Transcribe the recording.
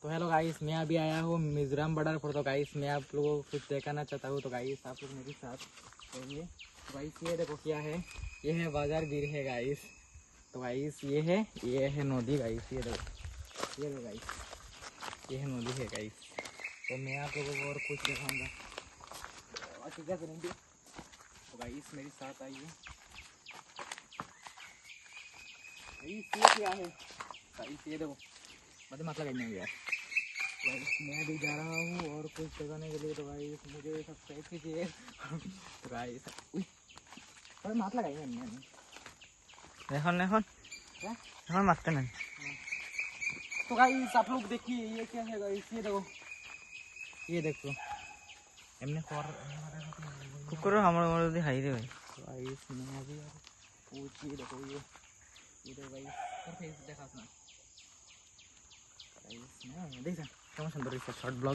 तो hello guys, मैं अभी आया हूँ मिजोरम बॉर्डर पर। तो गाइस मैं आप लोगों को कुछ दिखाना चाहता हूँ। तो गाइस आप लोग मेरे साथ रहिए। तो गाइस ये देखो क्या है, ये है बाजार गिर है गाइस। तो गाइस ये है नदी गाइस। ये देखो गाइस, ये है नदी है गाइस। तो मैं आप लोगों को और कुछ दिखाऊंगा, और क्या करेंगे। तो गाइस मेरे साथ आइए। गाइस ये क्या है गाइस, ये देखो मतलब करना यार। मैं भी जा रहा हूँ और कुछ जगाने के लिए। तो गाइस मुझे सब्सक्राइब कीजिए। तो गाइस अरे मात लगाएंगे हमने এখন এখন क्या। এখন মারতে নাই। तो गाइस आप लोग देखिए ये क्या है गाइस, ये देखो हमने কুকুরের হামড় মারে যদি হাই দেবে। गाइस मैं अभी यार ये देखो गाइस और फेस देखा ना गाइस। मैं देख केमन सुंदर शॉर्ट ब्लॉग